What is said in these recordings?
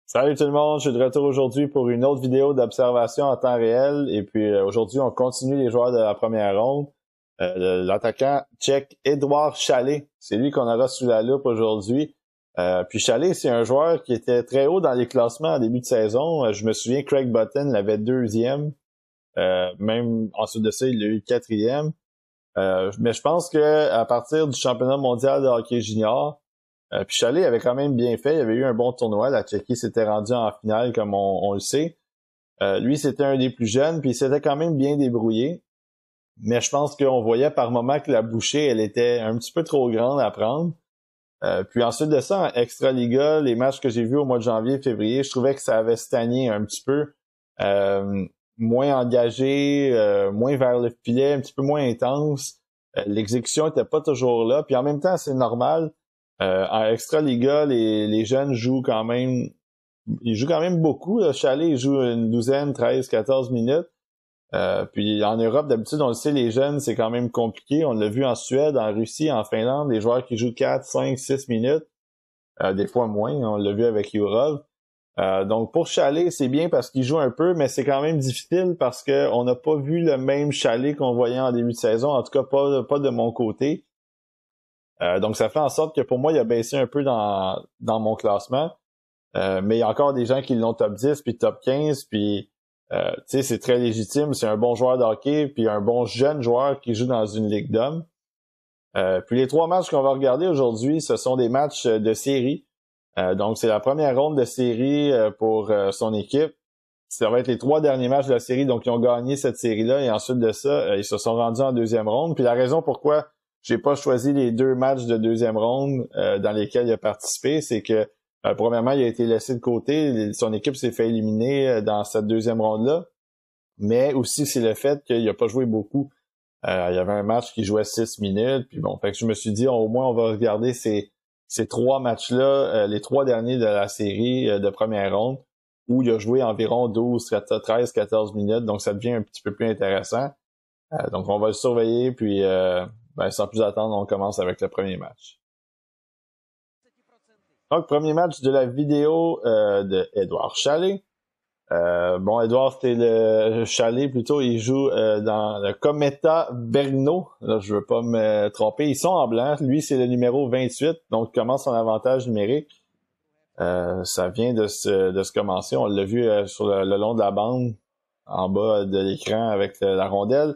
Salut tout le monde, je suis de retour aujourd'hui pour une autre vidéo d'observation en temps réel. Et puis aujourd'hui, on continue les joueurs de la première ronde. L'attaquant tchèque Édouard Chalet, c'est lui qu'on aura sous la loupe aujourd'hui. Puis Chalet, c'est un joueur qui était très haut dans les classements en début de saison. Je me souviens, Craig Button l'avait deuxième. Même ensuite de ça, il l'a eu quatrième. Mais je pense que à partir du championnat mondial de hockey junior, puis Chalet avait quand même bien fait. Il avait eu un bon tournoi. La Tchéquie s'était rendue en finale, comme on le sait. Lui, c'était un des plus jeunes, puis il s'était quand même bien débrouillé. Mais je pense qu'on voyait par moment que la bouchée, elle était un petit peu trop grande à prendre. Puis ensuite de ça, en Extraliga, les matchs que j'ai vus au mois de janvier et février, je trouvais que ça avait stagné un petit peu. Moins engagé, moins vers le filet, un petit peu moins intense. L'exécution était pas toujours là. Puis en même temps, c'est normal. En Extraliga, les jeunes jouent quand même. Ils jouent quand même beaucoup. Là. Chalet, il joue une douzaine, 13, 14 minutes. Puis en Europe, d'habitude, on le sait, les jeunes, c'est quand même compliqué. On l'a vu en Suède, en Russie, en Finlande, les joueurs qui jouent 4, 5, 6 minutes. Des fois moins, on l'a vu avec Yurov. Donc pour Chalet, c'est bien parce qu'il joue un peu, mais c'est quand même difficile parce que on n'a pas vu le même Chalet qu'on voyait en début de saison, en tout cas pas de mon côté. Donc ça fait en sorte que pour moi, il a baissé un peu dans mon classement. Mais il y a encore des gens qui l'ont top 10 puis top 15, puis tu sais, c'est très légitime, c'est un bon joueur de hockey, puis un bon jeune joueur qui joue dans une ligue d'hommes. Puis les 3 matchs qu'on va regarder aujourd'hui, ce sont des matchs de série. Donc c'est la première ronde de série pour son équipe. Ça va être les 3 derniers matchs de la série, donc ils ont gagné cette série-là, et ensuite de ça, ils se sont rendus en deuxième ronde. Puis la raison pourquoi j'ai pas choisi les 2 matchs de deuxième ronde dans lesquels il a participé, c'est que premièrement, il a été laissé de côté. Son équipe s'est fait éliminer dans cette deuxième ronde-là. Mais aussi, c'est le fait qu'il a pas joué beaucoup. Il y avait un match qui jouait 6 minutes. Puis bon, fait que je me suis dit, au moins, on va regarder ces 3 matchs-là, les 3 derniers de la série de première ronde, où il a joué environ 12, 13, 14 minutes. Donc, ça devient un petit peu plus intéressant. Donc, on va le surveiller. Puis, sans plus attendre, on commence avec le premier match. Donc, premier match de la vidéo de Édouard Chalet. Édouard, c'était le Chalet, plutôt, il joue dans le Kometa Brno. Là, je veux pas me tromper. Ils sont en blanc. Lui, c'est le numéro 28, donc il commence en avantage numérique. Ça vient de se commencer. On l'a vu sur le long de la bande, en bas de l'écran avec la rondelle.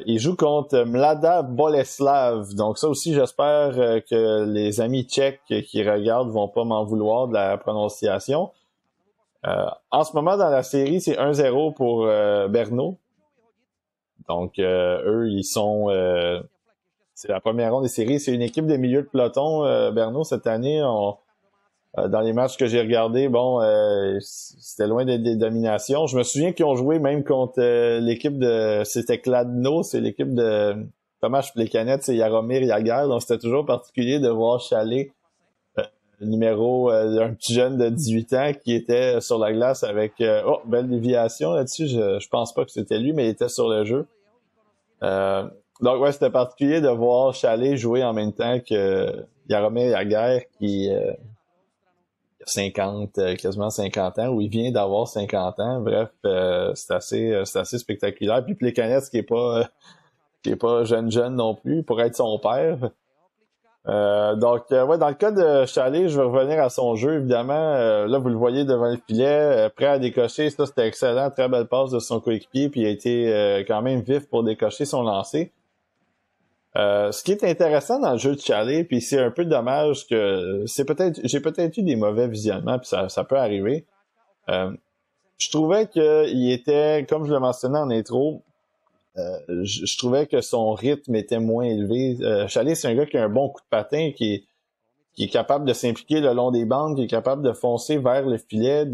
Il joue contre Mlada Boleslav. Donc ça aussi, j'espère que les amis tchèques qui regardent vont pas m'en vouloir de la prononciation. En ce moment, dans la série, c'est 1-0 pour Brno. Donc eux, ils sont... c'est la première ronde des séries. C'est une équipe de milieu de peloton, Brno, cette année. Dans les matchs que j'ai regardés, c'était loin d'être des dominations. Je me souviens qu'ils ont joué même contre l'équipe de... C'était Kladno, c'est l'équipe de Tomáš Plekanec, c'est Jaromír Jágr. Donc c'était toujours particulier de voir Chalet, un petit jeune de 18 ans qui était sur la glace avec... belle déviation là-dessus. Je pense pas que c'était lui, mais il était sur le jeu. Donc ouais, c'était particulier de voir Chalet jouer en même temps que Jaromír Jágr qui... quasiment 50 ans, ou il vient d'avoir 50 ans. Bref, c'est assez spectaculaire. Puis Plekanec qui est pas jeune non plus, pour être son père. Dans le cas de Chalet, je vais revenir à son jeu, évidemment. Là, vous le voyez devant le filet, prêt à décocher. Ça, c'était excellent. Très belle passe de son coéquipier, puis il a été quand même vif pour décocher son lancer. Ce qui est intéressant dans le jeu de Chalet, puis c'est un peu dommage que j'ai peut-être eu des mauvais visionnements, puis ça peut arriver. Je trouvais qu'il était, comme je le mentionnais en intro, je trouvais que son rythme était moins élevé. Chalet, c'est un gars qui a un bon coup de patin, qui est capable de s'impliquer le long des bandes, qui est capable de foncer vers le filet,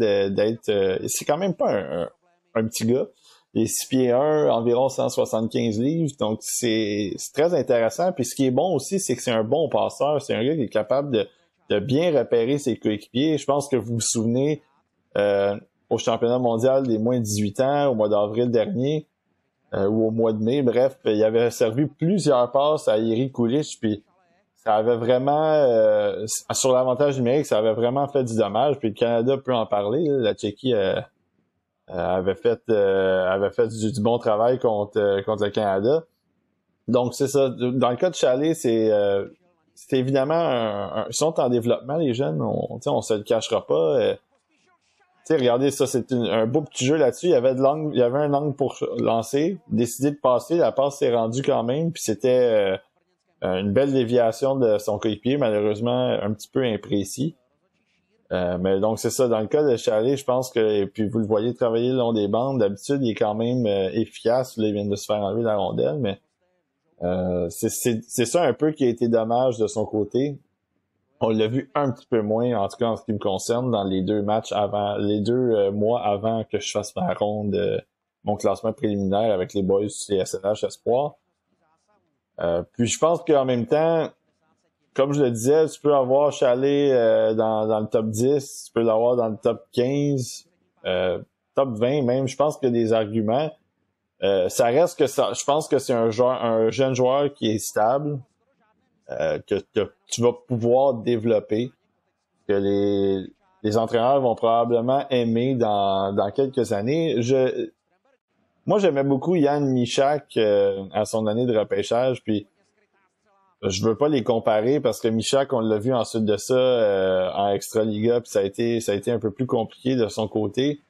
c'est quand même pas un petit gars. Il est 6 pieds 1, environ 175 livres, donc c'est très intéressant. Puis ce qui est bon aussi, c'est que c'est un bon passeur. C'est un gars qui est capable de bien repérer ses coéquipiers. Je pense que vous vous souvenez au championnat mondial des moins de 18 ans, au mois d'avril dernier, ou au mois de mai, bref, il avait servi plusieurs passes à Jiri Kulich, puis ça avait vraiment, sur l'avantage numérique, ça avait vraiment fait du dommage. Puis le Canada peut en parler. Là. La Tchéquie avait fait du bon travail contre le Canada. Donc c'est ça. Dans le cas de Chalet, c'est évidemment ils sont en développement les jeunes. On se le cachera pas. Regardez ça, c'est un beau petit jeu là-dessus. Il y avait un angle pour lancer, décidé de passer. La passe s'est rendue quand même. Puis c'était une belle déviation de son coéquipier, malheureusement un petit peu imprécis. Mais donc c'est ça, dans le cas de Chalet, je pense que, et puis vous le voyez travailler le long des bandes, d'habitude il est quand même efficace. Là, il vient de se faire enlever la rondelle, mais c'est ça un peu qui a été dommage de son côté. On l'a vu un petit peu moins, en tout cas en ce qui me concerne, dans les 2 matchs avant, les 2 mois avant que je fasse ma ronde, mon classement préliminaire avec les boys du CSNH Espoir. Puis je pense qu'en même temps, comme je le disais, tu peux avoir Chalet dans le top 10, tu peux l'avoir dans le top 15, top 20 même. Je pense qu'il y a des arguments. Ça reste que ça. Je pense que c'est un jeune joueur qui est stable, que tu vas pouvoir développer, que les entraîneurs vont probablement aimer dans quelques années. Moi, j'aimais beaucoup Yann Michak à son année de repêchage, puis je veux pas les comparer parce que Michak, on l'a vu ensuite de ça en Extraliga, puis ça a été un peu plus compliqué de son côté,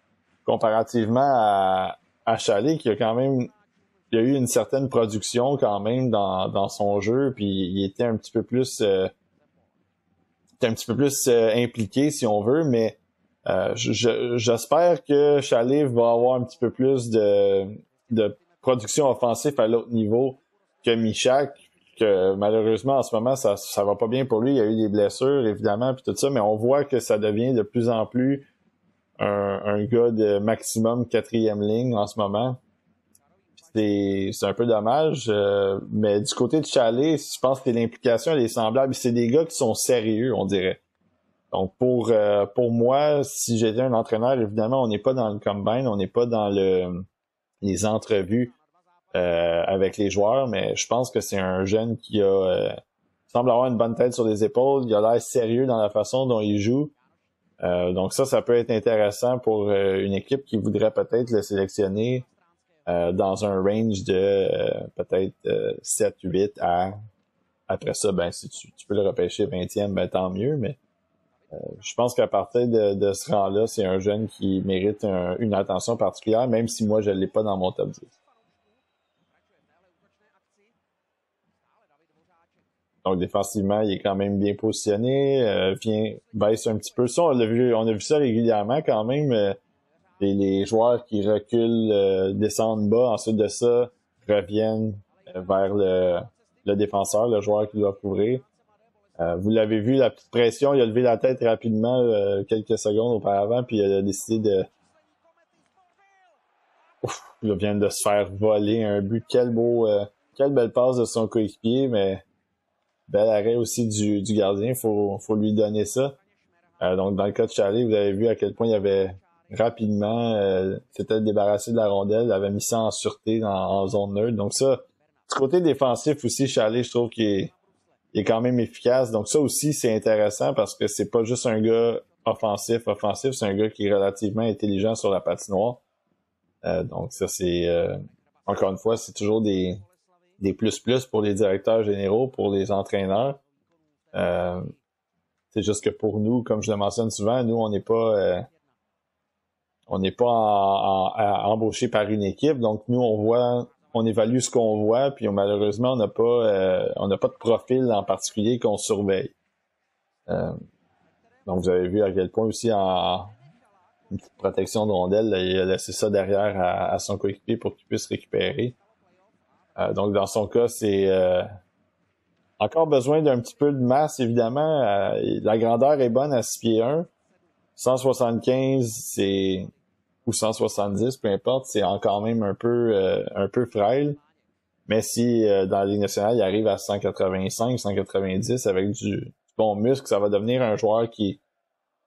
comparativement à Chalet, qui a quand même il y a eu une certaine production quand même dans son jeu, puis il était un petit peu plus impliqué si on veut, mais j'espère que Chalet va avoir un petit peu plus de production offensive à l'autre niveau que Michak, que malheureusement en ce moment ça va pas bien pour lui. Il y a eu des blessures évidemment puis tout ça, mais on voit que ça devient de plus en plus un gars de maximum 4e ligne en ce moment. C'est un peu dommage, mais du côté de Chalet, je pense que l'implication elle est semblable. C'est des gars qui sont sérieux, on dirait. Donc pour moi, si j'étais un entraîneur, évidemment, on n'est pas dans le combine, on n'est pas dans les entrevues avec les joueurs, mais je pense que c'est un jeune qui semble avoir une bonne tête sur les épaules. Il a l'air sérieux dans la façon dont il joue. Donc ça peut être intéressant pour une équipe qui voudrait peut-être le sélectionner dans un range de peut-être 7-8 à... Après ça, ben si tu peux le repêcher 20e, ben tant mieux, mais je pense qu'à partir de ce rang-là, c'est un jeune qui mérite une attention particulière, même si moi je ne l'ai pas dans mon top 10. Donc défensivement, il est quand même bien positionné, baisse un petit peu. Ça, on a vu ça régulièrement quand même. Les joueurs qui reculent, descendent bas, ensuite de ça, reviennent vers le défenseur, le joueur qui doit couvrir. Vous l'avez vu, la petite pression, il a levé la tête rapidement quelques secondes auparavant, puis il a décidé de... il vient de se faire voler un but. Quelle belle passe de son coéquipier, mais bel arrêt aussi du gardien, faut lui donner ça. Donc dans le cas de Chalet, vous avez vu à quel point il avait rapidement s'était débarrassé de la rondelle, il avait mis ça en sûreté en zone neutre. Donc ça, du côté défensif aussi, Chalet, je trouve qu'il est quand même efficace. Donc ça aussi, c'est intéressant parce que c'est pas juste un gars offensif, c'est un gars qui est relativement intelligent sur la patinoire. Donc ça, c'est encore une fois, c'est toujours des plus pour les directeurs généraux, pour les entraîneurs. C'est juste que pour nous, comme je le mentionne souvent, nous, on n'est pas embauché par une équipe. Donc nous, on évalue ce qu'on voit, puis malheureusement, on n'a pas de profil en particulier qu'on surveille. Donc vous avez vu à quel point aussi en une petite protection de rondelle, là, il a laissé ça derrière à son coéquipier pour qu'il puisse récupérer. Donc dans son cas, c'est encore besoin d'un petit peu de masse, évidemment. La grandeur est bonne à 6 pieds 1. 175, ou 170, peu importe, c'est encore même un peu frêle. Mais si dans la Ligue nationale, il arrive à 185, 190 avec du bon muscle, ça va devenir un joueur qui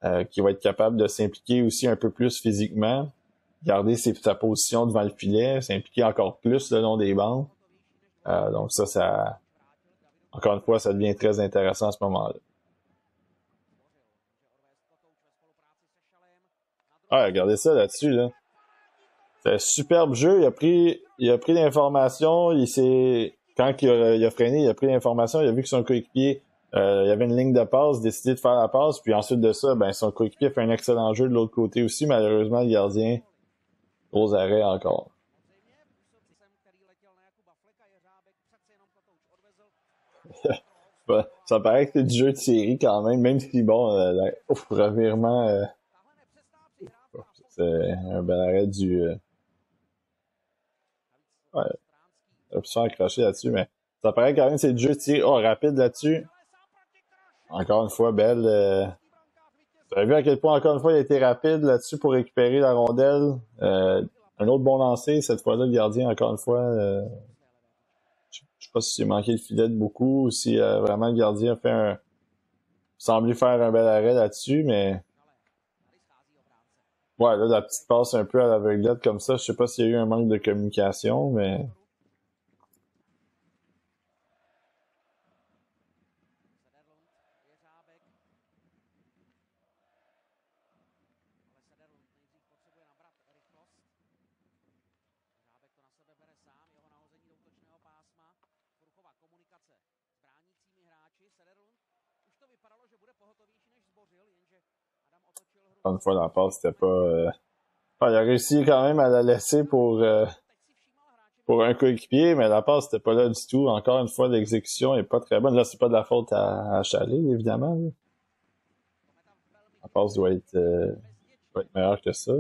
va être capable de s'impliquer aussi un peu plus physiquement, garder sa position devant le filet, s'impliquer encore plus le long des bandes. Donc ça encore une fois, ça devient très intéressant à ce moment-là. Ah, regardez ça là-dessus, là. C'est un superbe jeu. Il a pris l'information. Quand il a freiné, il a pris l'information. Il a vu que son coéquipier, il y avait une ligne de passe, décidé de faire la passe. Puis ensuite de ça, ben, son coéquipier fait un excellent jeu de l'autre côté aussi. Malheureusement, le gardien, gros arrêt encore. Ça paraît que c'est du jeu de série quand même si bon, revirement, c'est un bel arrêt du. Ouais, j'ai pu se faire accrocher là-dessus, mais ça paraît quand même que c'est du jeu de série. Oh, rapide là-dessus. Encore une fois, belle. Vous avez vu à quel point, encore une fois, il a été rapide là-dessus pour récupérer la rondelle. Un autre bon lancer, cette fois-là, le gardien, encore une fois. Je sais pas s'il a manqué le filet de beaucoup ou si vraiment le gardien a fait semblé faire un bel arrêt là-dessus, mais. Ouais, là, la petite passe un peu à l'aveuglette comme ça, je sais pas s'il y a eu un manque de communication, mais. Encore une fois, la passe, c'était pas. Il a réussi quand même à la laisser pour un coéquipier, mais la passe, c'était pas là du tout. Encore une fois, l'exécution est pas très bonne. Là, c'est pas de la faute à Chalet, évidemment. Là. La passe doit être meilleure que ça.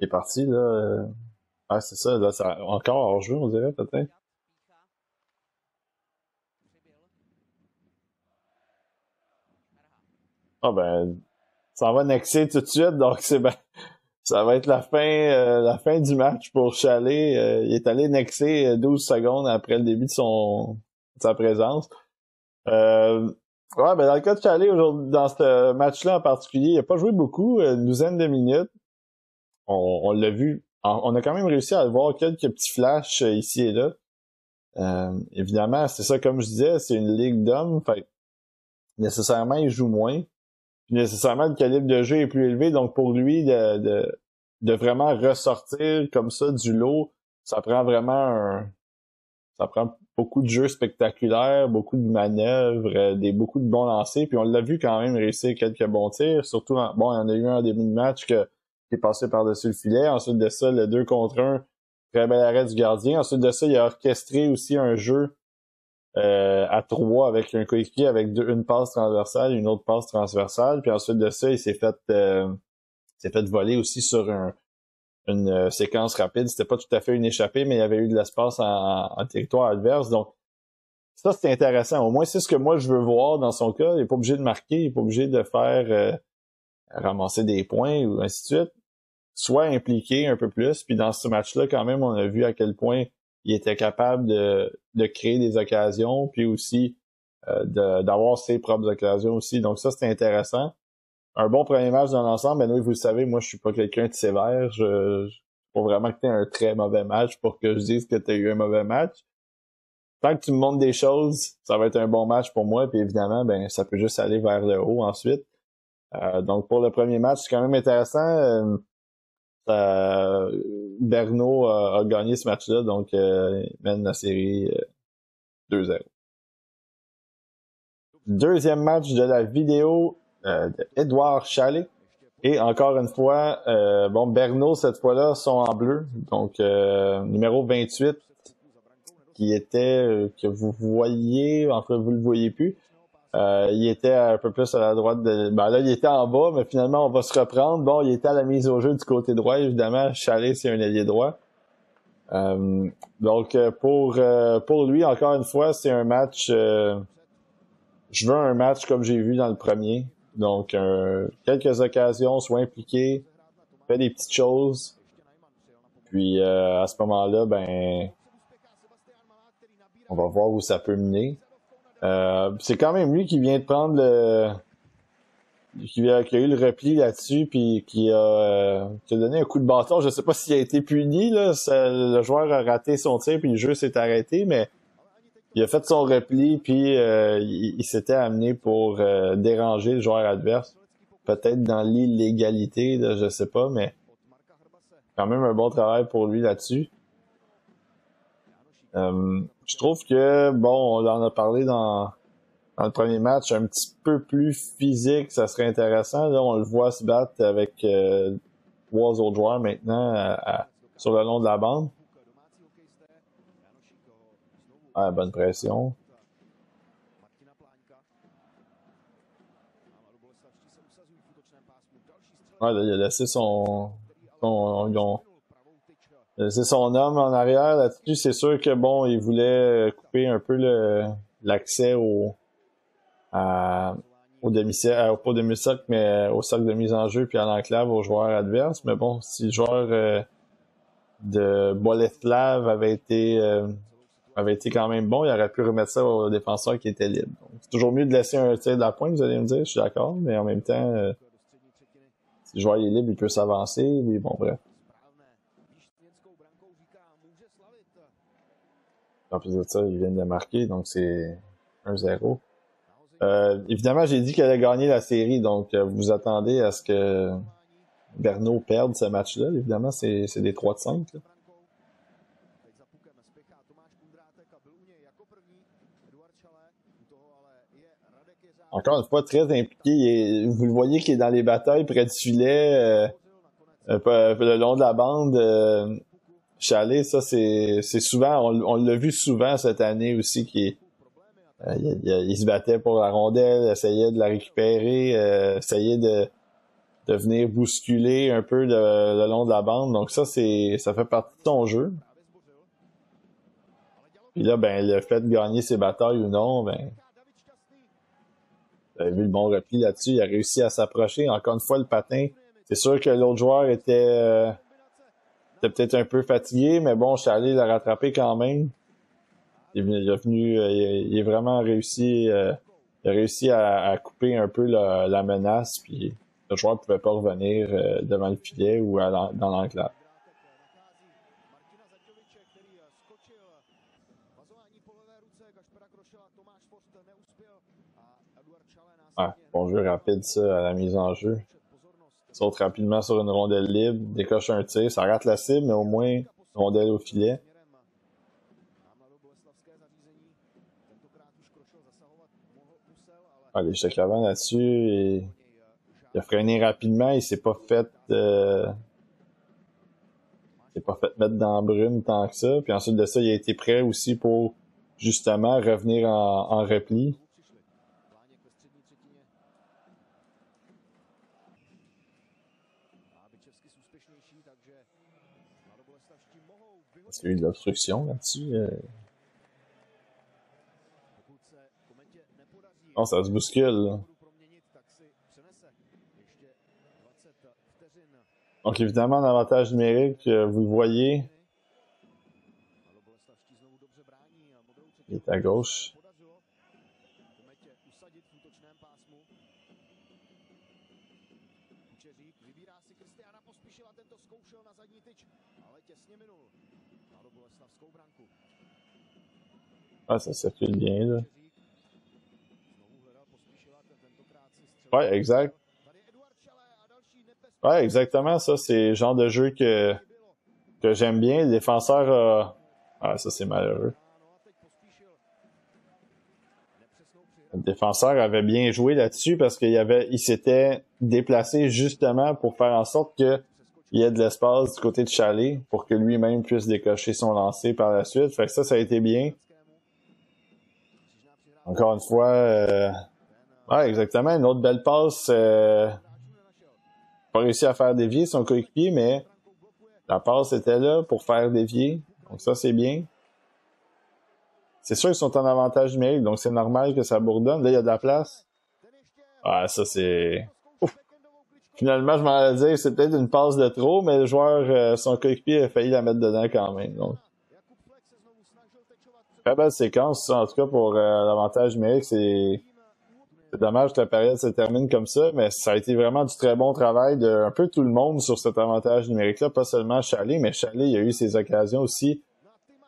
Il est parti, là. Ah, c'est ça, là, ça, encore hors jeu, on dirait, peut-être. Ah, ben, ça va nexer tout de suite, donc c'est ben, ça va être la fin du match pour Chalet. Il est allé nexer 12 secondes après le début de sa présence. Euh, ouais, ben, dans le cas de Chalet, aujourd'hui, dans ce match-là en particulier, il a pas joué beaucoup, une douzaine de minutes. On l'a vu. On a quand même réussi à voir quelques petits flashs ici et là. Évidemment, c'est ça, comme je disais, c'est une ligue d'hommes. Fait nécessairement, il joue moins. Puis nécessairement, le calibre de jeu est plus élevé. Donc, pour lui, de vraiment ressortir comme ça du lot, ça prend vraiment ça prend beaucoup de jeux spectaculaires, beaucoup de manœuvres, beaucoup de bons lancers. Puis on l'a vu quand même réussir quelques bons tirs. Surtout, bon, il y en a eu un en début de match qui est passé par-dessus le filet. Ensuite de ça, le 2 contre 1, très bel arrêt du gardien. Ensuite de ça, il a orchestré aussi un jeu à 3 avec un coéquipier avec une passe transversale, une autre passe transversale. Puis ensuite de ça, il s'est fait voler aussi sur une séquence rapide. C'était pas tout à fait une échappée, mais il y avait eu de l'espace en territoire adverse. Donc, ça, c'est intéressant. Au moins, c'est ce que moi, je veux voir dans son cas. Il est pas obligé de marquer, il est pas obligé de faire ramasser des points ou ainsi de suite. Soit impliqué un peu plus. Puis dans ce match-là, quand même, on a vu à quel point il était capable de créer des occasions, puis aussi d'avoir ses propres occasions aussi. Donc ça, c'était intéressant. Un bon premier match dans l'ensemble, mais oui, vous le savez, moi, je suis pas quelqu'un de sévère. Faut vraiment que tu aies un très mauvais match pour que je dise que tu as eu un mauvais match. Tant que tu me montres des choses, ça va être un bon match pour moi, puis évidemment, ben ça peut juste aller vers le haut ensuite. Donc pour le premier match, c'est quand même intéressant. Berno a gagné ce match-là, donc il mène la série 2-0. Deuxième match de la vidéo d'Edouard Chalet. Et encore une fois, Berno, cette fois-là, sont en bleu. Donc, numéro 28, qui était, que vous voyez, en fait, vous le voyez plus. Il était un peu plus à la droite là, il était en bas, mais finalement, on va se reprendre. Bon, il était à la mise au jeu du côté droit, évidemment. Chalet, c'est un ailier droit. Donc, pour lui, encore une fois, c'est un match... je veux un match comme j'ai vu dans le premier. Donc, quelques occasions, soit impliqué, fait des petites choses. Puis, à ce moment-là, ben... on va voir où ça peut mener. C'est quand même lui qui vient de prendre qui a eu le repli là-dessus, puis qui a donné un coup de bâton. Je sais pas s'il a été puni, là. Le joueur a raté son tir, puis le jeu s'est arrêté, mais il a fait son repli, puis il s'était amené pour déranger le joueur adverse. Peut-être dans l'illégalité, là, je sais pas, mais quand même un bon travail pour lui là-dessus. Je trouve que, bon, on en a parlé dans le premier match, un petit peu plus physique, ça serait intéressant. Là, on le voit se battre avec trois autres joueurs maintenant sur le long de la bande. Ah, bonne pression. Ouais, là, il a laissé laissé son homme en arrière là-dessus. C'est sûr que bon, il voulait couper un peu l'accès au demi-cercle, pas au demi-cercle, mais au cercle de mise en jeu puis à l'enclave aux joueurs adverses. Mais bon, si le joueur de Boleslav avait été quand même bon, il aurait pu remettre ça au défenseur qui était libre. Donc, c'est toujours mieux de laisser un tir de la pointe, vous allez me dire, je suis d'accord, mais en même temps, si le joueur est libre, il peut s'avancer, mais bon, bref. En plus de ça, ils viennent de marquer, donc c'est 1-0. Évidemment, j'ai dit qu'elle allait gagner la série, donc vous attendez à ce que Brno perde ce match-là. Évidemment, c'est des 3 de 5. Là. Encore une fois, très impliqué. Vous le voyez qu'il est dans les batailles près du filet, le long de la bande. Chalet, ça c'est souvent, on l'a vu souvent cette année aussi, il se battait pour la rondelle, essayait de la récupérer, essayait de venir bousculer un peu le long de la bande. Donc ça fait partie de ton jeu. Puis là, ben le fait de gagner ses batailles ou non, ben vous avez vu le bon repli là-dessus, il a réussi à s'approcher. Encore une fois, le patin, c'est sûr que l'autre joueur était peut-être un peu fatigué, mais bon, Chalet l'a rattrapé quand même. Il est vraiment réussi, il a réussi à couper un peu la menace, puis le joueur ne pouvait pas revenir devant le filet ou dans l'enclave. Ah, bon jeu rapide ça à la mise en jeu. Saute rapidement sur une rondelle libre, décoche un tir, ça rate la cible, mais au moins rondelle au filet. Ah, les chèques avant là-dessus, et il a freiné rapidement, il s'est pas fait mettre dans la brume tant que ça. Puis ensuite de ça, il a été prêt aussi pour justement revenir en repli. Parce qu'il y a eu de l'obstruction là-dessus. Non, ça se bouscule. Là. Donc évidemment, l'avantage numérique, vous le voyez. Il est à gauche. Ah, ça circule bien, là. Ouais, exact. Ouais, exactement, ça, c'est le genre de jeu que j'aime bien. Le défenseur Ah, ça, c'est malheureux. Le défenseur avait bien joué là-dessus parce il s'était déplacé justement pour faire en sorte qu'il y ait de l'espace du côté de Chalet pour que lui-même puisse décocher son lancer par la suite. Fait que ça a été bien. Encore une fois, ouais, exactement, une autre belle passe. Pas réussi à faire dévier son coéquipier, mais la passe était là pour faire dévier. Donc ça, c'est bien. C'est sûr qu'ils sont en avantage numérique, donc c'est normal que ça bourdonne. Là, il y a de la place. Ah, ça, c'est... Ouf. Finalement, je m'en allais dire, c'est peut-être une passe de trop, mais le joueur, son coéquipier a failli la mettre dedans quand même. Donc, très belle séquence, ça, en tout cas, pour l'avantage numérique. C'est dommage que la période se termine comme ça, mais ça a été vraiment du très bon travail de un peu tout le monde sur cet avantage numérique-là, pas seulement Chalet, mais Chalet, il a eu ses occasions aussi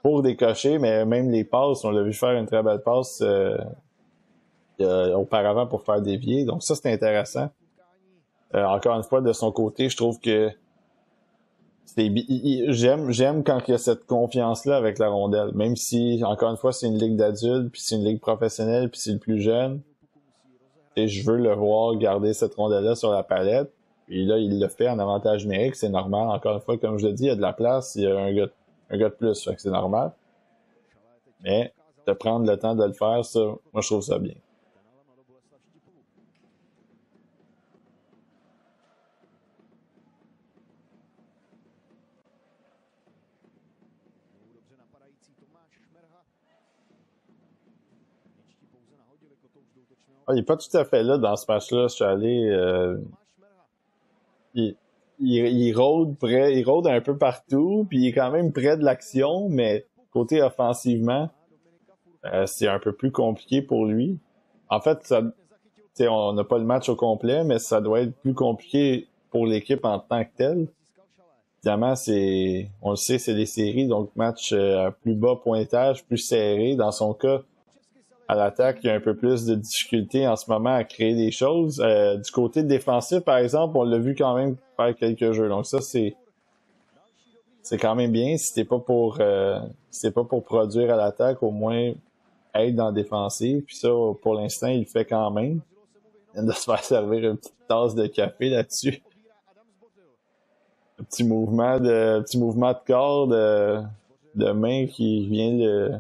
pour décocher, mais même les passes, on l'a vu faire une très belle passe auparavant pour faire dévier. Donc ça, c'est intéressant. Encore une fois, de son côté, je trouve que j'aime quand il y a cette confiance-là avec la rondelle. Même si, encore une fois, c'est une ligue d'adultes, puis c'est une ligue professionnelle, puis c'est le plus jeune. Et je veux le voir garder cette rondelle-là sur la palette. Puis là, il le fait en avantage numérique, c'est normal. Encore une fois, comme je l'ai dit, il y a de la place, il y a un gars de plus, fait que c'est normal. Mais de prendre le temps de le faire, ça, moi je trouve ça bien. Ah, il est pas tout à fait là dans ce match-là. Je suis allé. Il, il rôde un peu partout, puis il est quand même près de l'action, mais côté offensivement, c'est un peu plus compliqué pour lui. En fait, ça, on n'a pas le match au complet, mais ça doit être plus compliqué pour l'équipe en tant que telle. Évidemment, on le sait, c'est des séries, donc match à plus bas pointage, plus serré. Dans son cas, à l'attaque, il y a un peu plus de difficulté en ce moment à créer des choses. Du côté défensif, par exemple, on l'a vu quand même faire quelques jeux. Donc ça, c'est quand même bien. Si t'es pas pour produire à l'attaque, au moins être dans la défensive. Puis ça, pour l'instant, il le fait quand même. Il vient de se faire servir une petite tasse de café là-dessus. Un petit mouvement de corps, de main qui vient de...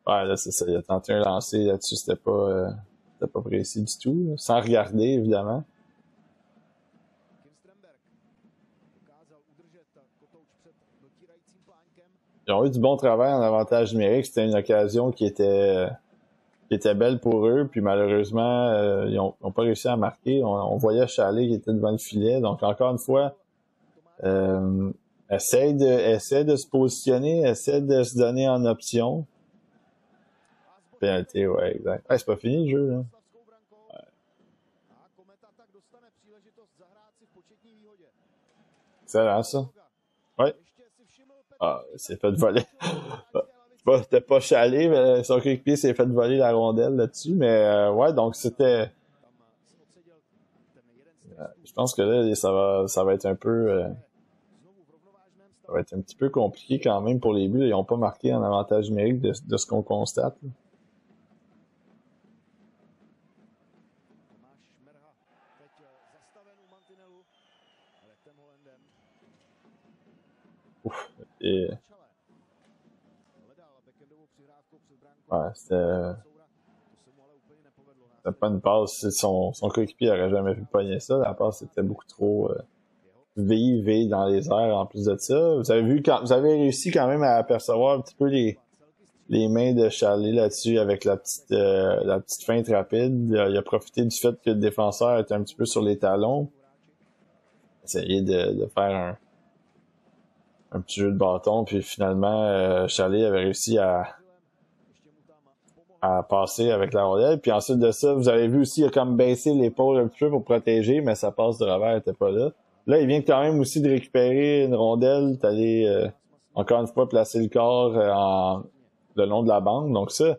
Ouais, là, c'est ça. Il a tenté un lancer là-dessus. C'était pas précis du tout. Là. Sans regarder, évidemment. Ils ont eu du bon travail en avantage numérique. C'était une occasion qui était belle pour eux. Puis malheureusement, ils n'ont pas réussi à marquer. On voyait Chalet qui était devant le filet. Donc encore une fois, essaie de se positionner, essaie de se donner en option. Pénalité, ouais, exact. Ouais, c'est pas fini le jeu, là. Ouais. Excellent, ça. Ouais. Ah, c'est fait voler. C'était pas Chalet, mais son coéquipier s'est fait voler la rondelle là-dessus. Mais ouais, donc c'était... je pense que là, ça va être un peu... ça va être un petit peu compliqué quand même pour les buts. Ils n'ont pas marqué en avantage numérique de ce qu'on constate. Là. Ouf. Et... ouais, c'était pas une passe. Son coéquipier n'aurait jamais pu pogner ça. La passe était beaucoup trop vive dans les airs en plus de ça. Vous avez réussi quand même à apercevoir un petit peu les mains de Chalet là-dessus avec la petite feinte rapide. Il a profité du fait que le défenseur était un petit peu sur les talons. Essayé de faire un petit jeu de bâton, puis finalement Chalet avait réussi à passer avec la rondelle. Puis ensuite de ça, vous avez vu aussi, il a comme baissé l'épaule un petit peu pour protéger, mais sa passe de revers était pas là. Là, il vient quand même aussi de récupérer une rondelle, d'aller encore une fois placer le corps le long de la bande. Donc ça,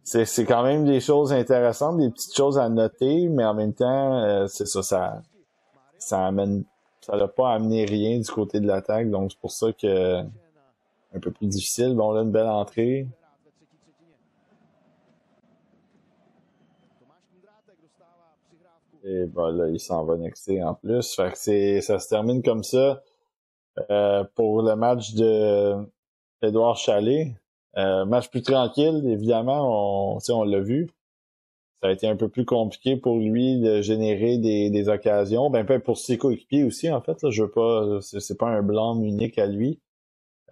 c'est quand même des choses intéressantes, des petites choses à noter, mais en même temps, c'est ça l'a pas amené rien du côté de l'attaque, donc c'est pour ça que un peu plus difficile. Bon, là, une belle entrée. Et là, il s'en va nexter en plus. Fait que ça se termine comme ça pour le match de Édouard Chalet. Match plus tranquille, évidemment, on l'a vu. Ça a été un peu plus compliqué pour lui de générer des occasions. Ben, pour ses coéquipiers aussi, en fait. Là, je veux pas. C'est pas un blâme unique à lui.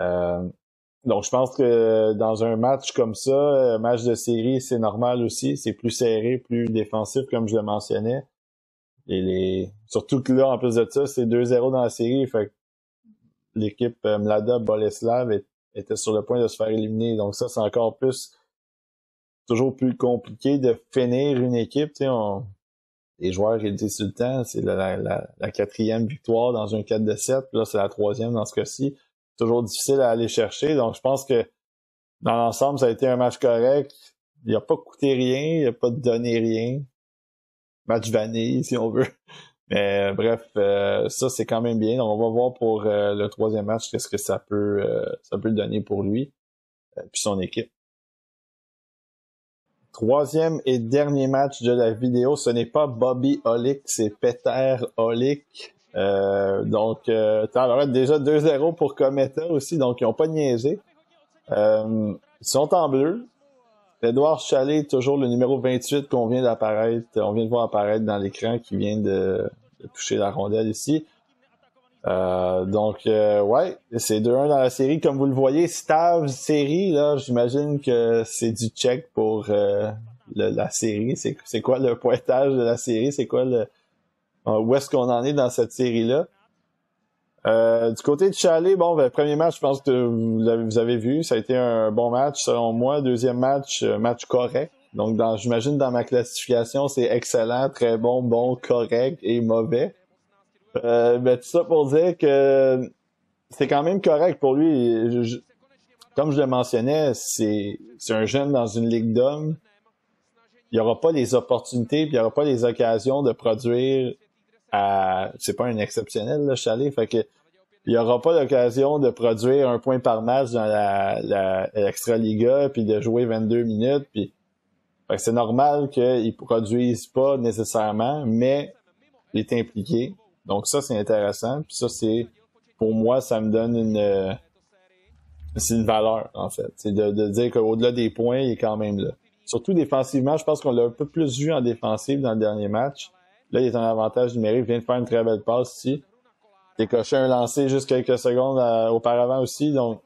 Donc, je pense que dans un match comme ça, match de série, c'est normal aussi. C'est plus serré, plus défensif, comme je le mentionnais. Surtout que là, en plus de ça, c'est 2-0 dans la série. Fait que l'équipe Mlada Boleslav était sur le point de se faire éliminer. Donc ça, c'est encore plus toujours plus compliqué de finir une équipe. Les joueurs, ils disent tout le temps, c'est la quatrième victoire dans un 4 de 7. Là, c'est la troisième dans ce cas-ci. Toujours difficile à aller chercher. Donc, je pense que dans l'ensemble, ça a été un match correct. Il n'a pas coûté rien, il n'a pas donné rien. Match vanille, si on veut. Mais bref, ça, c'est quand même bien. Donc, on va voir pour le troisième match qu'est-ce que ça peut donner pour lui puis son équipe. Troisième et dernier match de la vidéo, ce n'est pas Bobby Holik, c'est Peter Holik. Donc, t'en déjà 2-0 pour Kometa aussi, donc ils n'ont pas niaisé. Ils sont en bleu. Edouard Chalet, toujours le numéro 28 on vient de voir apparaître dans l'écran qui vient de toucher la rondelle ici. Ouais, c'est 2-1 dans la série. Comme vous le voyez, Stav série, là, j'imagine que c'est du check pour la série. C'est quoi le pointage de la série? C'est quoi où est-ce qu'on en est dans cette série-là? Du côté de Chalet, premier match, je pense que vous avez vu, ça a été un bon match selon moi. Deuxième match, match correct. Donc, j'imagine dans ma classification, c'est excellent, très bon, bon, correct et mauvais. Tout ça pour dire que c'est quand même correct pour lui. Comme je le mentionnais, c'est un jeune dans une ligue d'hommes. Il n'y aura pas les opportunités, puis il n'y aura pas les occasions de produire c'est pas un exceptionnel, là, Chalet. Fait que il n'y aura pas l'occasion de produire un point par match dans la Extraliga, puis de jouer 22 minutes. Puis, fait que c'est normal qu'il ne produise pas nécessairement, mais il est impliqué. Donc ça, c'est intéressant. Puis ça, pour moi, ça me donne c'est une valeur, en fait. C'est de dire qu'au-delà des points, il est quand même là. Surtout défensivement, je pense qu'on l'a un peu plus vu en défensive dans le dernier match. Là, il est en avantage numérique. Il vient de faire une très belle passe ici. Décoché un lancer juste quelques secondes auparavant aussi. Donc,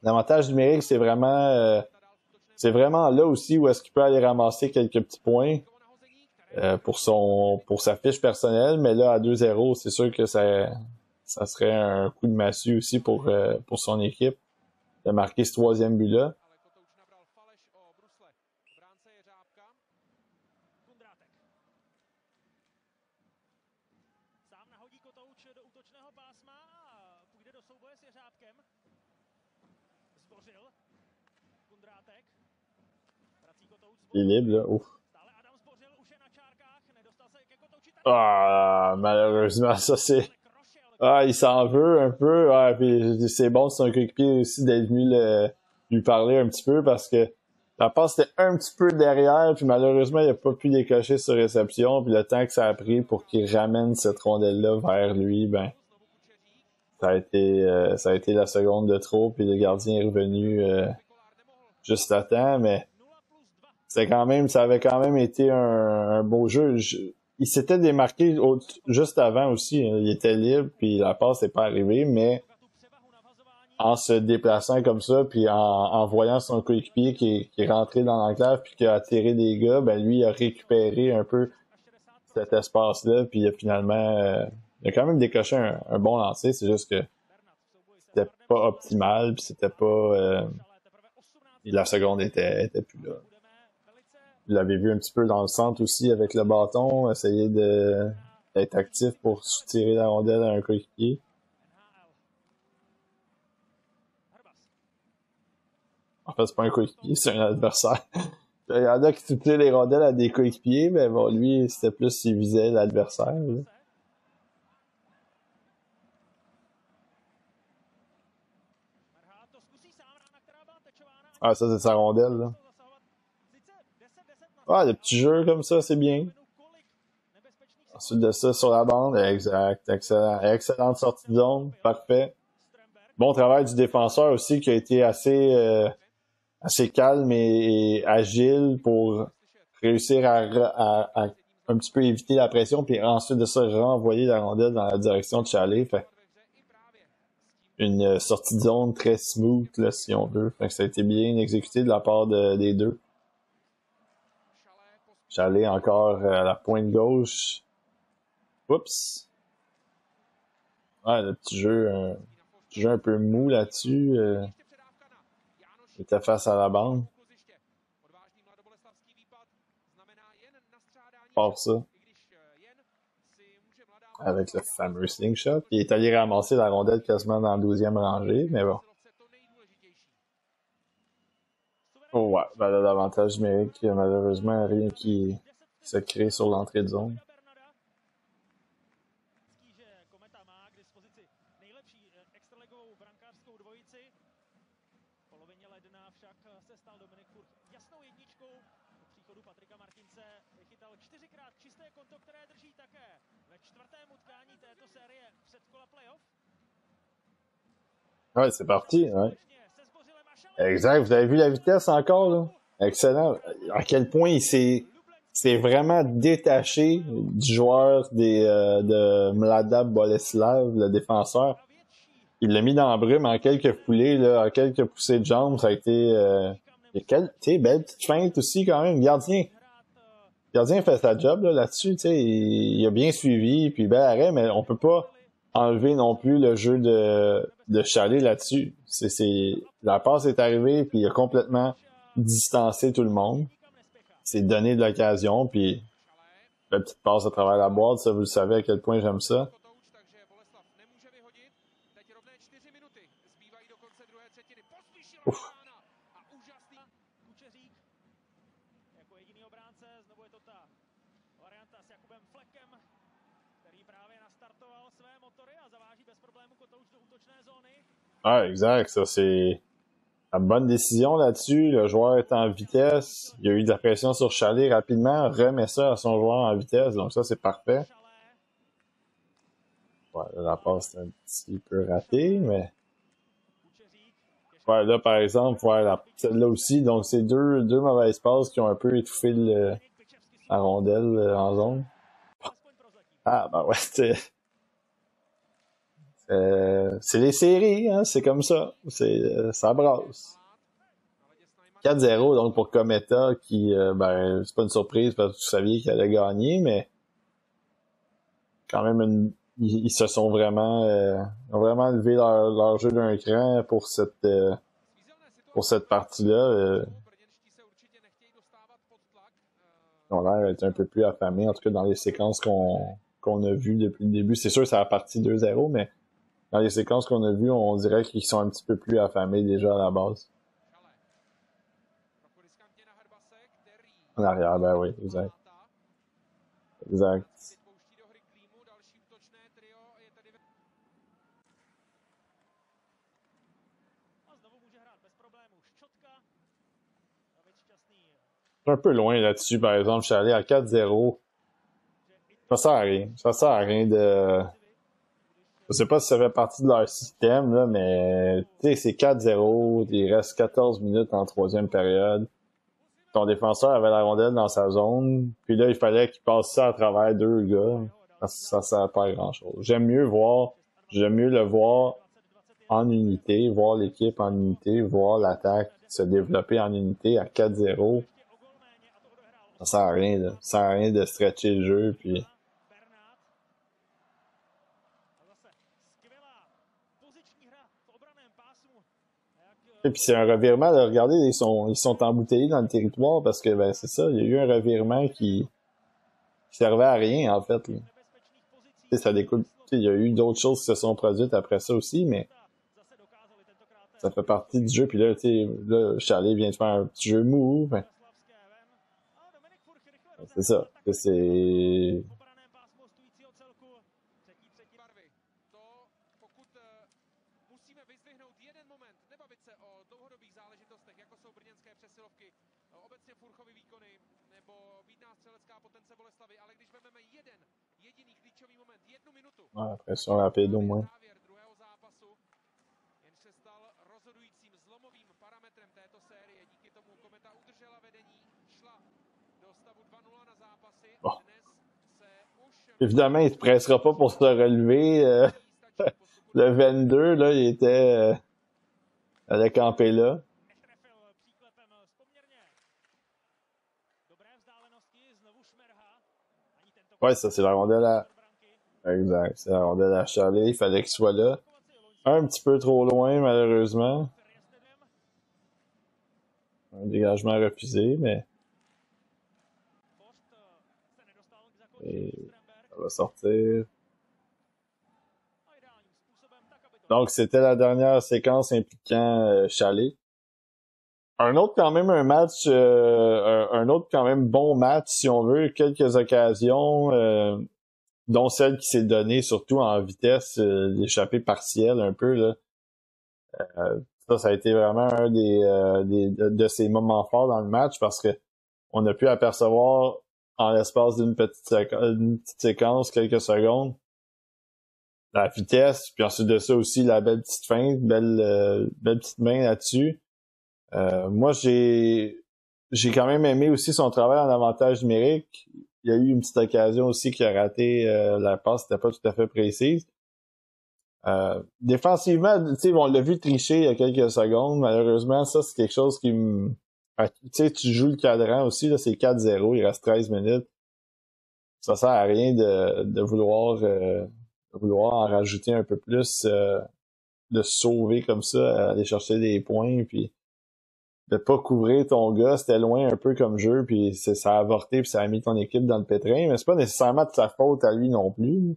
l'avantage numérique, c'est vraiment là aussi où est-ce qu'il peut aller ramasser quelques petits points pour sa fiche personnelle. Mais là, à 2-0, c'est sûr que ça serait un coup de massue aussi pour son équipe de marquer ce troisième but-là. Il est libre, là. Ouf. Ah, malheureusement, ça c'est... Ah, il s'en veut un peu. Ouais, puis c'est bon, c'est un coéquipier aussi d'être venu lui parler un petit peu parce que la passe était un petit peu derrière, puis malheureusement, il n'a pas pu décocher sur réception, puis le temps que ça a pris pour qu'il ramène cette rondelle-là vers lui, ça a été la seconde de trop, puis le gardien est revenu juste à temps, mais ça avait quand même été un beau jeu. Il s'était démarqué juste avant aussi. Hein. Il était libre, puis la passe n'est pas arrivée, mais en se déplaçant comme ça, puis en voyant son coéquipier qui est rentré dans l'enclave, puis qui a attiré des gars, lui, il a récupéré un peu cet espace-là, puis il a finalement... il a quand même décoché un bon lancer, c'est juste que c'était pas optimal, puis c'était pas... la seconde était plus là. Vous l'avez vu un petit peu dans le centre aussi avec le bâton, essayer d'être actif pour soutirer la rondelle à un coéquipier. En fait, c'est pas un coéquipier, c'est un adversaire. Il y en a qui soutiennent les rondelles à des coéquipiers, mais bon, lui, c'était plus s'il visait l'adversaire. Là. Ah, ça, c'est sa rondelle, là. Ah, le petit jeu comme ça, c'est bien. Ensuite de ça, sur la bande, exact, excellent. Excellente sortie de zone, parfait. Bon travail du défenseur aussi qui a été assez calme et agile pour réussir à un petit peu éviter la pression, puis ensuite de ça, renvoyer la rondelle dans la direction de Chalet. Fait une sortie de zone très smooth, là, si on veut. Fait que ça a été bien exécuté de la part des deux. Chalet encore à la pointe gauche. Oups! Ouais, le petit jeu un peu mou là-dessus. Il était face à la bande. part ça. Avec le fameux slingshot. Il est allé ramasser la rondelle quasiment dans la 12e rangée, mais bon. Oh ouais, ben là, l'avantage numérique, malheureusement, rien qui se crée sur l'entrée de zone. Ouais, c'est parti, ouais. Exact, vous avez vu la vitesse encore, là? Excellent. À quel point il s'est vraiment détaché du joueur de Mlada Boleslav, le défenseur. Il l'a mis dans la brume en quelques foulées, là, en quelques poussées de jambes. Ça a été... belle petite feinte aussi, quand même. Le gardien fait sa job là-dessus. Il a bien suivi, puis bel arrêt, mais on peut pas enlever non plus le jeu de Chalet là-dessus. La passe est arrivée, puis il a complètement distancé tout le monde. C'est donné de l'occasion, puis la petite passe à travers la boîte, ça vous le savez à quel point j'aime ça. Ouf. Ah, exact. Ça, c'est la bonne décision là-dessus. Le joueur est en vitesse. Il y a eu de la pression sur Chalet rapidement. Remet ça à son joueur en vitesse. Donc ça, c'est parfait. Ouais, la passe est un petit peu ratée, mais... Ouais, là, par exemple, celle-là aussi. Donc, c'est deux mauvaises passes qui ont un peu étouffé la rondelle en zone. Ah, ben ouais, c'est les séries, hein, c'est comme ça. Ça brasse. 4-0, donc pour Cometa, qui, c'est pas une surprise parce que vous saviez qu'il allait gagner, mais quand même, ils se sont vraiment, ont vraiment levé leur jeu d'un cran pour cette partie-là. Ils ont l'air d'être un peu plus affamés, en tout cas dans les séquences qu'on a vues depuis le début. C'est sûr, ça a parti 2-0, mais dans les séquences qu'on a vues, on dirait qu'ils sont un petit peu plus affamés déjà à la base. En arrière, ben oui, exact. Exact. Un peu loin là-dessus, par exemple, je suis allé à 4-0. Ça sert à rien. Ça sert à rien de... Je sais pas si ça fait partie de leur système, là, mais tu sais, c'est 4-0, il reste 14 minutes en troisième période. Ton défenseur avait la rondelle dans sa zone, puis là, il fallait qu'il passe ça à travers deux gars. Ça sert pas à grand-chose. J'aime mieux le voir en unité, voir l'équipe en unité, voir l'attaque se développer en unité à 4-0. Ça sert à rien, là. Ça sert à rien de stretcher le jeu, puis... Et puis c'est un revirement, là, regardez, ils sont embouteillés dans le territoire parce que, ben, c'est ça, il y a eu un revirement qui servait à rien, en fait, là. Tu sais, ça découle, il y a eu d'autres choses qui se sont produites après ça aussi, mais ça fait partie du jeu, puis là, tu sais, là, Chalet vient de faire un petit jeu mou, ben, c'est ça, c'est... Ouais, pression rapide au moins. Bon. Évidemment, il se pressera pas pour se relever. Le 22, là, il était... allait camper là. Ouais, ça, c'est la rondelle à... Exact, c'est la rondelle à Chalet. Il fallait qu'il soit là. Un petit peu trop loin, malheureusement. Un dégagement refusé, mais... Et ça va sortir. Donc, c'était la dernière séquence impliquant Chalet. Un autre quand même un match, un autre quand même bon match si on veut, quelques occasions, dont celle qui s'est donnée surtout en vitesse, l'échappée partielle un peu là. Ça a été vraiment un de ces moments forts dans le match parce que on a pu apercevoir en l'espace d'une une petite séquence, quelques secondes, la vitesse, puis ensuite de ça aussi la belle petite feinte, belle petite main là-dessus. Moi, j'ai quand même aimé aussi son travail en avantage numérique. Il y a eu une petite occasion aussi qui a raté la passe, c'était pas tout à fait précise. Défensivement, tu sais, on l'a vu tricher il y a quelques secondes. Malheureusement, ça, c'est quelque chose qui me... Tu sais, tu joues le cadran aussi, là, c'est 4-0, il reste 13 minutes. Ça sert à rien de vouloir en rajouter un peu plus, de se sauver comme ça, aller chercher des points, puis de pas couvrir ton gars, c'était loin un peu comme jeu, puis ça a avorté, puis ça a mis ton équipe dans le pétrin, mais c'est pas nécessairement de sa faute à lui non plus.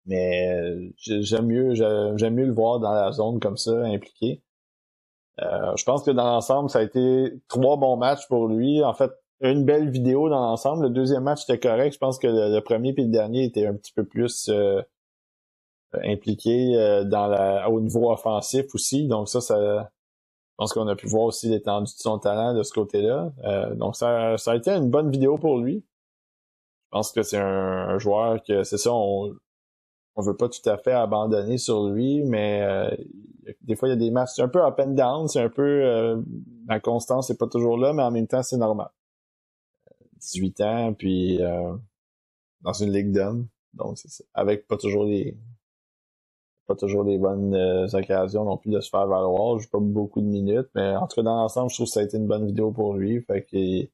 Mais j'aime mieux le voir dans la zone comme ça, impliqué. Je pense que dans l'ensemble, ça a été 3 bons matchs pour lui. En fait, une belle vidéo dans l'ensemble. Le deuxième match était correct. Je pense que le premier puis le dernier étaient un petit peu plus impliqués au niveau offensif aussi. Donc ça, je pense qu'on a pu voir aussi l'étendue de son talent de ce côté-là. Donc ça a été une bonne vidéo pour lui. Je pense que c'est un joueur que, c'est ça, on veut pas tout à fait abandonner sur lui, mais des fois il y a des matchs, c'est un peu up and down, c'est un peu la constance c'est pas toujours là, mais en même temps c'est normal. 18 ans, puis dans une ligue d'hommes, donc c'est ça. Avec pas toujours les bonnes occasions non plus de se faire valoir. Je joue pas beaucoup de minutes, mais en tout cas dans l'ensemble, je trouve que ça a été une bonne vidéo pour lui. Fait qu'il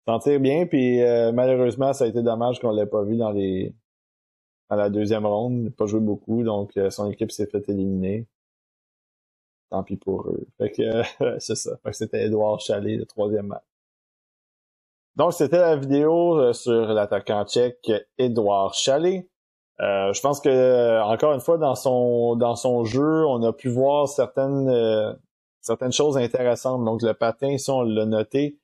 s'en tire bien, puis malheureusement, ça a été dommage qu'on l'ait pas vu dans la deuxième ronde. Il n'a pas joué beaucoup, donc son équipe s'est fait éliminer. Tant pis pour eux. Fait que c'est ça. Fait que c'était Édouard Chalet, le troisième match. Donc c'était la vidéo sur l'attaquant tchèque Édouard Chalet. Je pense que encore une fois dans son jeu, on a pu voir certaines choses intéressantes. Donc le patin, si on l'a noté,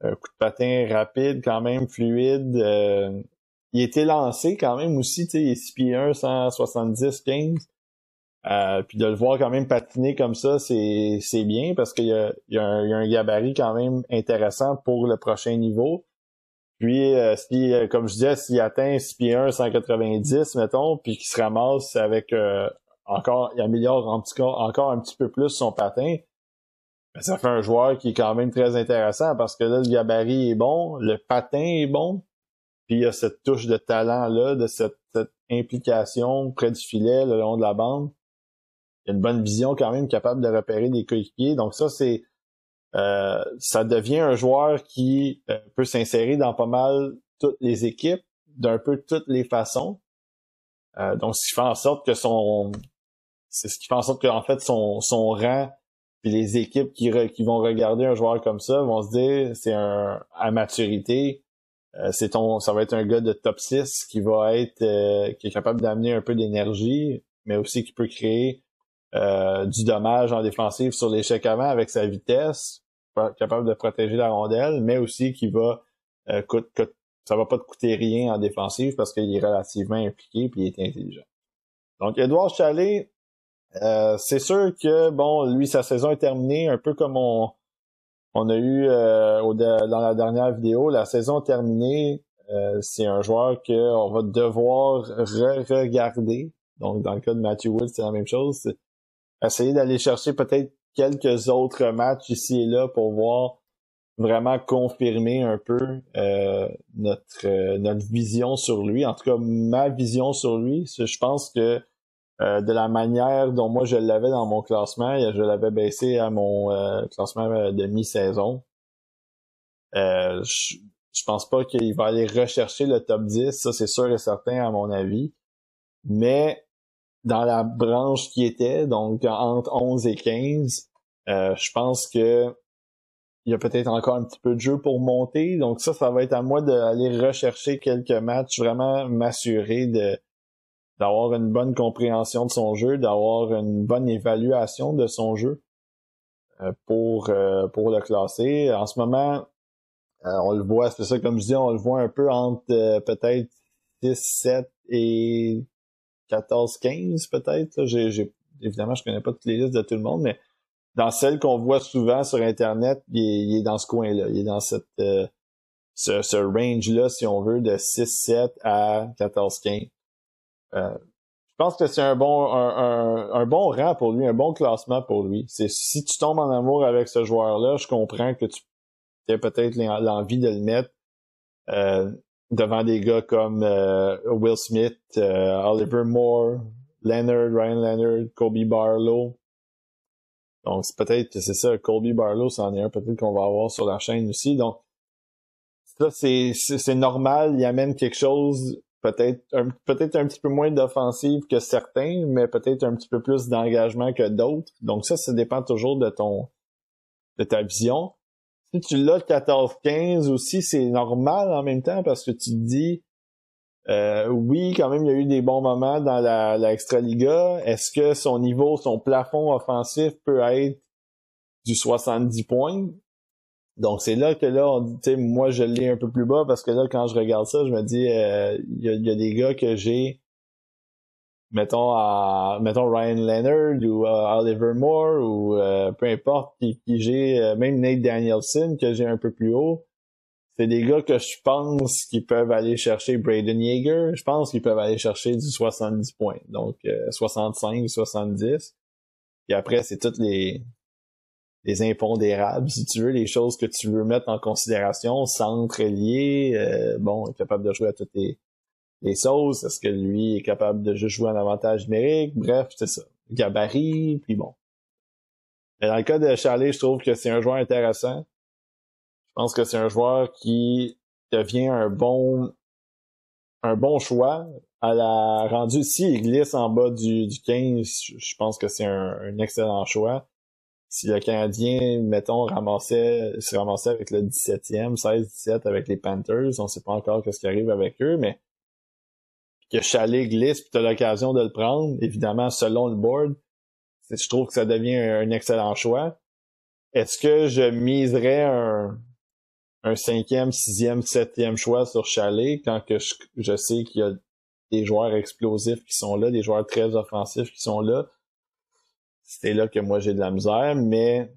un coup de patin rapide, quand même fluide. Il était lancé quand même aussi, tu sais, il est 6 pieds 1, 170-15. Puis de le voir quand même patiner comme ça, c'est bien parce qu'il y a un gabarit quand même intéressant pour le prochain niveau. Puis comme je disais, s'il atteint 6 pieds 1, 190, mettons, puis qu'il se ramasse avec il améliore encore un petit peu plus son patin, ben, ça fait un joueur qui est quand même très intéressant parce que là, le gabarit est bon, le patin est bon, puis il y a cette touche de talent-là, de cette implication près du filet, le long de la bande. Il y a une bonne vision quand même, capable de repérer des coéquipiers. Donc ça, ça devient un joueur qui peut s'insérer dans pas mal toutes les équipes, d'un peu toutes les façons. Donc ce qui fait en sorte que c'est ce qui fait en sorte qu'en fait son rang, puis les équipes qui vont regarder un joueur comme ça vont se dire c'est à maturité. Ça va être un gars de top 6 qui va être qui est capable d'amener un peu d'énergie, mais aussi qui peut créer du dommage en défensive sur l'échec avant avec sa vitesse, capable de protéger la rondelle, mais aussi qui va ça va pas te coûter rien en défensive parce qu'il est relativement impliqué puis il est intelligent. Donc Édouard Chalet, c'est sûr que bon, lui sa saison est terminée un peu comme on a eu dans la dernière vidéo, la saison terminée, c'est un joueur qu'on va devoir re-regarder. Donc dans le cas de Matthew Wood, c'est la même chose. Essayer d'aller chercher peut-être quelques autres matchs ici et là pour voir vraiment confirmer un peu notre vision sur lui. En tout cas, ma vision sur lui, je pense que de la manière dont moi je l'avais dans mon classement, je l'avais baissé à mon classement de mi-saison. Je pense pas qu'il va aller rechercher le top 10, ça c'est sûr et certain à mon avis. Mais dans la branche qui était, donc entre 11 et 15, je pense que il y a peut-être encore un petit peu de jeu pour monter. Donc ça va être à moi d'aller rechercher quelques matchs, vraiment m'assurer d'avoir une bonne compréhension de son jeu, d'avoir une bonne évaluation de son jeu pour le classer. En ce moment, on le voit, c'est ça comme je dis, on le voit un peu entre peut-être 6, 7 et 14, 15 peut-être. Là, évidemment, je connais pas toutes les listes de tout le monde, mais dans celles qu'on voit souvent sur Internet, il est dans ce coin-là. Il est dans ce range-là, si on veut, de 6, 7 à 14, 15. Je pense que c'est un bon rang pour lui, un bon classement pour lui. Si tu tombes en amour avec ce joueur-là, je comprends que tu as peut-être l'envie de le mettre devant des gars comme Will Smith, Oliver Moore, Ryan Leonard, Kobe Barlow. Donc c'est ça, Kobe Barlow, c'en est un peut-être qu'on va avoir sur la chaîne aussi. Donc ça, c'est normal, il amène quelque chose, peut-être un petit peu moins d'offensive que certains, mais peut-être un petit peu plus d'engagement que d'autres. Donc ça dépend toujours de ta vision. Si tu l'as 14-15 aussi, c'est normal en même temps parce que tu te dis oui, quand même, il y a eu des bons moments dans la Extraliga. Est-ce que son niveau, son plafond offensif peut être du 70 points? Donc, c'est là que là, on dit, tu sais, moi, je l'ai un peu plus bas parce que là, quand je regarde ça, je me dis, il y a des gars que j'ai, mettons Ryan Leonard ou Oliver Moore ou peu importe, qui j'ai, même Nate Danielson que j'ai un peu plus haut. C'est des gars que je pense qu'ils peuvent aller chercher Braden Yeager. Je pense qu'ils peuvent aller chercher du 70 points. Donc, 65, 70. Puis après, c'est toutes les impondérables, si tu veux, les choses que tu veux mettre en considération, centre lié, bon, capable de jouer à toutes les sauces. Est-ce que lui est capable de juste jouer en avantage numérique? Bref, c'est ça. Gabarit, puis bon. Mais dans le cas de Chalet, je trouve que c'est un joueur intéressant. Je pense que c'est un joueur qui devient un bon choix à la rendue. S'il glisse en bas du 15, je pense que c'est un excellent choix. Si le Canadien, mettons, se ramassait avec le 17e, 16-17 avec les Panthers, on sait pas encore ce qui arrive avec eux, mais que Chalet glisse puis t'as l'occasion de le prendre, évidemment, selon le board, je trouve que ça devient un excellent choix. Est-ce que je miserais un 5e, 6e, 7e choix sur Chalet quand que je sais qu'il y a des joueurs explosifs qui sont là, des joueurs très offensifs qui sont là? C'est là que moi j'ai de la misère, mais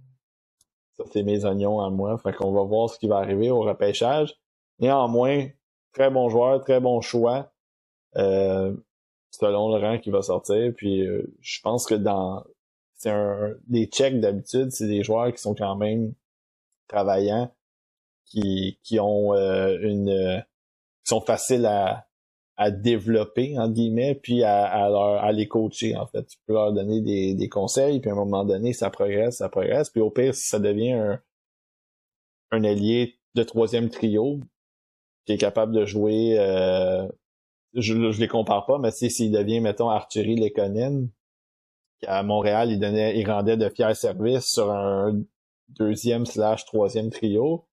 ça c'est mes oignons à moi. Fait qu'on va voir ce qui va arriver au repêchage. Néanmoins, très bon joueur, très bon choix. Selon le rang qui va sortir. Puis je pense que les Tchèques d'habitude, c'est des joueurs qui sont quand même travaillants, qui ont qui sont faciles à développer, entre guillemets, puis à les coacher, en fait. Tu peux leur donner des conseils, puis à un moment donné, ça progresse. Puis au pire, si ça devient un ailier de 3e trio qui est capable de jouer, je les compare pas, mais s'il devient, mettons, Arturi Lekonen, qu'à Montréal, il rendait de fiers services sur un 2e/3e trio,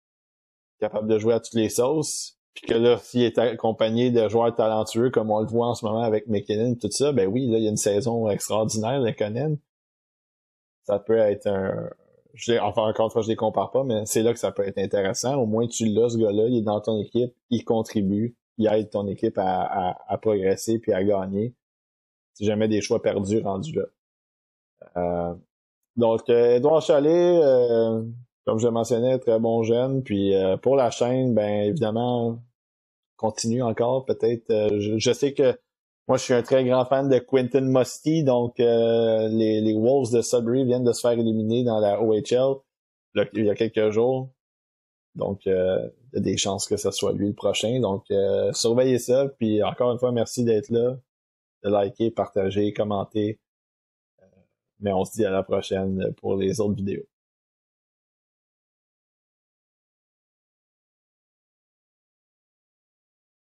capable de jouer à toutes les sauces, puis que là, s'il est accompagné de joueurs talentueux, comme on le voit en ce moment avec McKinnon, tout ça, ben oui, là, il y a une saison extraordinaire, Lekonen. Ça peut être enfin, encore une fois, je les compare pas, mais c'est là que ça peut être intéressant. Au moins, tu l'as, ce gars-là, il est dans ton équipe, il contribue, il aide ton équipe à progresser puis à gagner. C'est jamais des choix perdus rendus là. Donc, Édouard Chalet, comme je le mentionnais, très bon jeune. Puis pour la chaîne, ben évidemment, continue encore. Peut-être, je sais que moi, je suis un très grand fan de Quentin Musty. Donc, les Wolves de Sudbury viennent de se faire éliminer dans la OHL il y a quelques jours. Donc, il y a des chances que ce soit lui le prochain. Donc, surveillez ça. Puis encore une fois, merci d'être là, de liker, partager, commenter. Mais on se dit à la prochaine pour les autres vidéos.